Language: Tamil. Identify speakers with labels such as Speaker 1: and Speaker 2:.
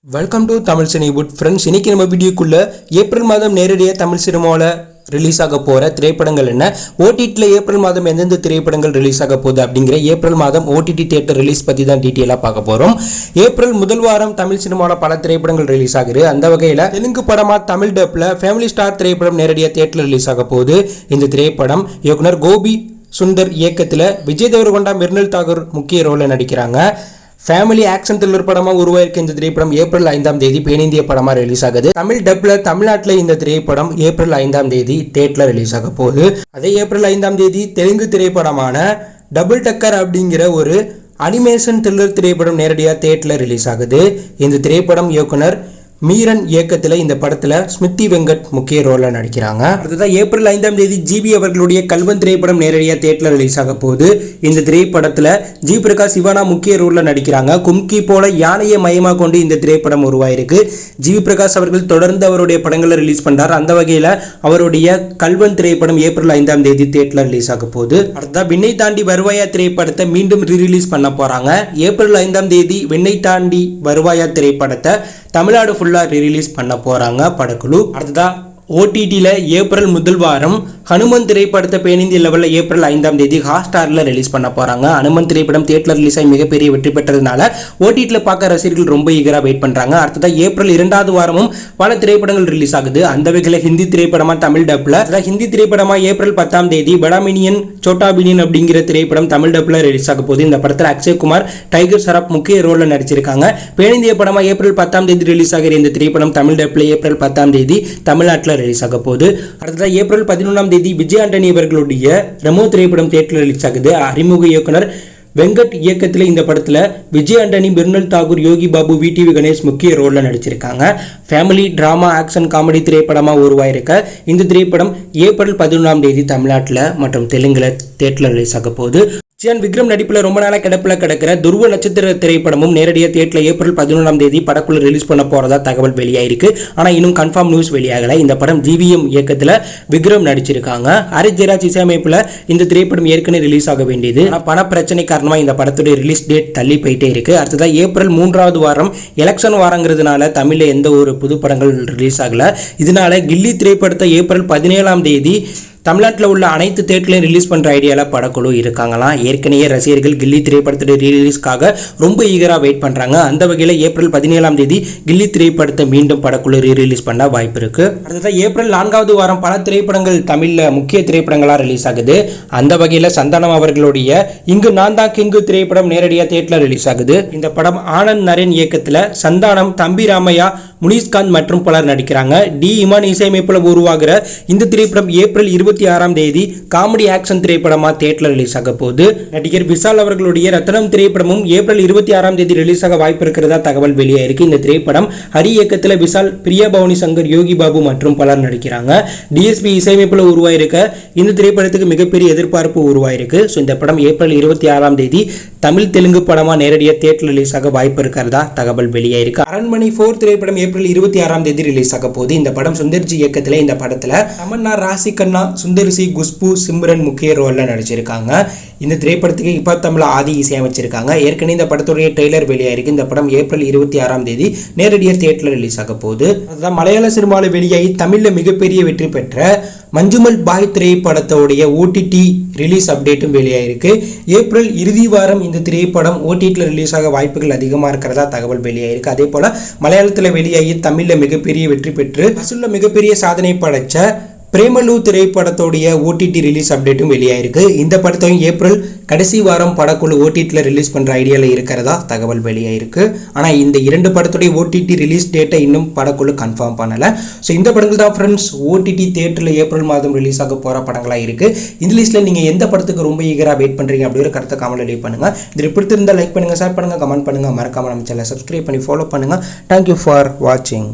Speaker 1: Welcome to Tamil Cinewood friends. இன்னைக்கு நம்ம வீடியோக்குள்ள ஏப்ரல் மாதம் நேரடியாக தமிழ் சினிமாவில் ரிலீஸ் ஆக போகிற திரைப்படங்கள் என்ன, ஓடிடியில் ஏப்ரல் மாதம் எந்தெந்த திரைப்படங்கள் ரிலீஸ் ஆக போகுது அப்படிங்கிற ஏப்ரல் மாதம் ஓடிடி தியேட்டர் ரிலீஸ் பற்றி தான் டீட்டெயிலாக பார்க்க போகிறோம். ஏப்ரல் முதல் வாரம் தமிழ் சினிமாவில் பல திரைப்படங்கள் ரிலீஸ் ஆகுது. அந்த வகையில் தெலுங்கு படமாக தமிழ் டப்பில் ஃபேமிலி ஸ்டார் திரைப்படம் நேரடியாக தியேட்டரில் ரிலீஸ் ஆக போகுது. இந்த திரைப்படம் இயக்குனர் கோபி சுந்தர் இயக்கத்தில் விஜய் தேவரகொண்டா, மிர்னல் தாகூர் முக்கிய ரோலில் நடிக்கிறாங்க. ஃபேமிலி ஆக்ஷன் த்ரில்லர் படமாக உருவாயிருக்க இந்த திரைப்படம் ஏப்ரல் 5ஆம் தேதி பேனிந்திய படமாக ரிலீஸ் ஆகுது. தமிழ் டப்ல தமிழ்நாட்டில் இந்த திரைப்படம் ஏப்ரல் 5ஆம் தேதி தியேட்டரில் ரிலீஸ் ஆக போகுது. அதே ஏப்ரல் 5ஆம் தேதி தெலுங்கு திரைப்படமான டபுள் டக்கர் அப்படிங்கிற ஒரு அனிமேஷன் த்ரில்லர் திரைப்படம் நேரடியாக தியேட்டரில் ரிலீஸ் ஆகுது. இந்த திரைப்படம் இயக்குனர் மீரன் இயக்கத்தில் இந்த படத்தில் ஸ்மிருதி வெங்கட் முக்கிய ரோலில் நடிக்கிறாங்க. அடுத்ததான் ஏப்ரல் 5ஆம் தேதி ஜிபி அவர்களுடைய கல்வன் திரைப்படம் நேரடியாக தியேட்டரில் ரிலீஸ் ஆக போகுது. இந்த திரைப்படத்தில் ஜி பிரகாஷ் சிவானா முக்கிய ரோலில் நடிக்கிறாங்க. கும்கி போல யானையை மையமாக கொண்டு இந்த திரைப்படம் உருவாயிருக்கு. ஜி பிரகாஷ் அவர்கள் தொடர்ந்து அவருடைய படங்களை ரிலீஸ் பண்ணுறார். அந்த வகையில் அவருடைய கல்வன் திரைப்படம் ஏப்ரல் 5ஆம் தேதி தியேட்டரில் ரிலீஸ் ஆக போகுது. அடுத்ததான் விண்ணை தாண்டி வருவாயா திரைப்படத்தை மீண்டும் ரீரிலீஸ் பண்ண போகிறாங்க. ஏப்ரல் 5ஆம் தேதி விண்ணை தாண்டி வருவாயா திரைப்படத்தை தமிழ்நாடு ஃபுல்லாக ரிலீஸ் பண்ண போகிறாங்க படக்குழு. அடுத்ததாக ஓடிடியில் ஏப்ரல் முதல் வாரம் ஹனுமன் திரைப்படத்தை பேனிந்திய லெவலில் ஏப்ரல் 5ஆம் தேதி ஹாட்ஸ்டாரில் ரிலீஸ் பண்ண போகிறாங்க. ஹனுமன் திரைப்படம் தியேட்டரில் ரிலீஸ் ஆகி மிகப்பெரிய வெற்றி பெற்றதுனால ஓடிடியில் பார்க்க ரசிகர்கள் ரொம்ப ஈகராக வெயிட் பண்ணுறாங்க. அடுத்ததாக ஏப்ரல் 2வது வாரமும் பல திரைப்படங்கள் ரிலீஸ் ஆகுது. அந்த வகையில் ஹிந்தி திரைப்படமாக தமிழ் டப்பில், ஹிந்தி திரைப்படமாக ஏப்ரல் 10ஆம் தேதி படாமினியன் சோட்டாபினியன் அப்படிங்கிற திரைப்படம் தமிழ் டப்பில் ரிலீஸ் ஆக போகுது. இந்த படத்தில் அக்ஷய்குமார், டைகர் சராப் முக்கிய ரோலில் நடிச்சிருக்காங்க. பேனிந்திய படமாக ஏப்ரல் 10ஆம் தேதி ரிலீஸ் ஆகிற இந்த திரைப்படம் தமிழ் டப்பில் ஏப்ரல் 10ஆம் தேதி தமிழ்நாட்டில் ரிலீஸ் ஆக போகுது. அடுத்ததாக ஏப்ரல் 11ஆம் தேதி விஜய் ஆண்டனி அவர்களுடைய ரெமோ திரைப்படம் தியேட்டரில் ரிலீஸ் ஆகுது. அறிமுக இயக்குனர் வெங்கட் இயக்கத்தில் இந்த படத்தில் விஜய் ஆண்டனி, மிர்னல் தாகூர், யோகி பாபு, விடிவி கணேஷ் முக்கிய ரோலில் நடிச்சிருக்காங்க. ஃபேமிலி டிராமா ஆக்ஷன் காமெடி திரைப்படமாக உருவாயிருக்க இந்த திரைப்படம் ஏப்ரல் 11ஆம் தேதி தமிழ்நாட்டில் மற்றும் தெலுங்குல தியேட்டரில் ரிலீஸ் ஆக போகுது. சியான் விக்ரம் நடிப்பில் ரொம்ப நாளாக கிடப்பில் கிடக்கிற துருவ நட்சத்திர திரைப்படமும் நேரடியாக தியேட்டரில் ஏப்ரல் 11ஆம் தேதி படக்குள்ள ரிலீஸ் பண்ண போகிறதா தகவல் வெளியாயிருக்கு. ஆனால் இன்னும் கன்ஃபார்ம் நியூஸ் வெளியாகலை. இந்த படம் ஜிவிஎம் இயக்கத்தில் விக்ரம் நடிச்சிருக்காங்க. ஹரிஸ் ஜெயராஜ் இசையமைப்பில் இந்த திரைப்படம் ஏற்கனவே ரிலீஸ் ஆக வேண்டியது. ஆனால் பண பிரச்சனை காரணமாக இந்த படத்துடைய ரிலீஸ் டேட் தள்ளி போயிட்டே இருக்கு. அடுத்ததாக ஏப்ரல் 3வது வாரம் எலெக்ஷன் வாரங்கிறதுனால தமிழில் எந்த ஒரு புது படங்கள் ரிலீஸ் ஆகலை. இதனால கில்லி திரைப்படத்தை ஏப்ரல் 17ஆம் தேதி தமிழ்நாட்டில் உள்ள அனைத்து தியேட்டர்லையும் ரிலீஸ் பண்ணுற ஐடியாவில் படக்குழு இருக்காங்களாம். ஏற்கனவே ரசிகர்கள் கில்லி திரைப்படத்துடைய ரீரிலீஸ்க்காக ரொம்ப ஈகராக வெயிட் பண்ணுறாங்க. அந்த வகையில் ஏப்ரல் 17ஆம் தேதி கில்லி திரைப்படத்தை மீண்டும் படக்குழு ரீரிலீஸ் பண்ண வாய்ப்பு இருக்குது. அடுத்ததான் ஏப்ரல் 4வது வாரம் பல திரைப்படங்கள் தமிழில் முக்கிய திரைப்படங்களாக ரிலீஸ் ஆகுது. அந்த வகையில் சந்தானம் அவர்களுடைய இங்கு நான் தான் கிங்கு திரைப்படம் நேரடியாக தியேட்டரில் ரிலீஸ் ஆகுது. இந்த படம் ஆனந்த் நரேன் இயக்கத்தில் சந்தானம், தம்பி ராமையா, முனிஷ்காந்த் மற்றும் பலர் நடிக்கிறாங்க. டி இமான் இசையமைப்பில் உருவாகிற இந்த திரைப்படம் ஏப்ரல் 26ஆம் தேதி காமெடி ஆக்ஷன் திரைப்படமாக தியேட்டரில் ரிலீஸ் ஆக போகுது. நடிகர் விஷால் அவர்களுடைய ரத்னம் திரைப்படமும் ஏப்ரல் 26ஆம் தேதி ரிலீஸ் ஆக வாய்ப்பு இருக்கிறதா தகவல் வெளியாயிருக்கு. இந்த திரைப்படம் ஹரி இயக்கத்தில் விஷால், பிரியா பவானி சங்கர், யோகி பாபு மற்றும் பலர் நடிக்கிறாங்க. டிஎஸ்பி இசையமைப்பில் உருவாயிருக்க இந்த திரைப்படத்துக்கு மிகப்பெரிய எதிர்பார்ப்பு உருவாயிருக்கு. ஸோ இந்த படம் ஏப்ரல் 26ஆம் தேதி தமிழ் தெலுங்கு படமாக நேரடியாக தியேட்டரில் ரிலீஸ் ஆக வாய்ப்பு இருக்கிறதா தகவல் வெளியாயிருக்கு. அரண்மனை 4 திரைப்படம் ஏப்ரல் 26ஆம் தேதி ரிலீஸ் ஆக போகுது. இந்த படம் சுந்தர்ஜி இயக்கத்தில். இந்த படத்தில் தமன்னா, ராசி கண்ணா, சுந்தர்சி, குஷ்பு, சிம்ரன் முக்கிய ரோலில் நடிச்சிருக்காங்க. இந்த திரைப்படத்துக்கு இப்போ தமிழ் ஆதி இசையமைச்சிருக்காங்க. ஏற்கனவே இந்த படத்துடைய ட்ரெய்லர் வெளியாயிருக்கு. இந்த படம் ஏப்ரல் 26ஆம் தேதி நேரடியாக தியேட்டரில் ரிலீஸ் ஆக போகுது. அதுதான் மலையாள சினிமாவில் வெளியாகி தமிழில் மிகப்பெரிய வெற்றி பெற்ற மஞ்சுமல் பாய் திரைப்படத்தோடைய ஓடிடி ரிலீஸ் அப்டேட்டும் வெளியாயிருக்கு. ஏப்ரல் இறுதி வாரம் இந்த திரைப்படம் ஓடிடியில் ரிலீஸ் ஆக வாய்ப்புகள் அதிகமாக இருக்கிறதா தகவல் வெளியாயிருக்கு. அதே போல் மலையாளத்தில் வெளியாகி தமிழில் மிகப்பெரிய வெற்றி பெற்று வசூலில் மிகப்பெரிய சாதனை படைச்ச பிரேமலு திரைப்படத்தோடைய ஓடிடி ரிலீஸ் அப்டேட்டும் வெளியாயிருக்கு. இந்த படத்தையும் ஏப்ரல் கடைசி வாரம் படக்குழு ஓடிடியில் ரிலீஸ் பண்ணுற ஐடியாவில் இருக்கிறதா தகவல் வெளியாயிருக்கு. ஆனால் இந்த 2 படத்துடைய ஓடிடி ரிலீஸ் டேட்டை இன்னும் படக்குழு கன்ஃபார்ம் பண்ணலை. ஸோ இந்த படங்கள் தான் ஃப்ரெண்ட்ஸ் ஓடிடி தியேட்டரில் ஏப்ரல் மாதம் ரிலீஸ் ஆக போகிற படங்களாக இருக்குது. இந்த லிஸ்ட்டில் நீங்கள் எந்த படத்துக்கு ரொம்ப ஈகராக வெயிட் பண்ணுறீங்க அப்படிங்கிற கருத்தை கமெண்ட்ல லீவ் பண்ணுங்கள். இது பிடித்திருந்தால் லைக் பண்ணுங்கள், ஷேர் பண்ணுங்கள், கமெண்ட் பண்ணுங்கள், மறக்காமல் நம்ம சேனலை சப்ஸ்கிரைப் பண்ணி ஃபாலோ பண்ணுங்கள். தேங்க்யூ ஃபார் வாட்சிங்.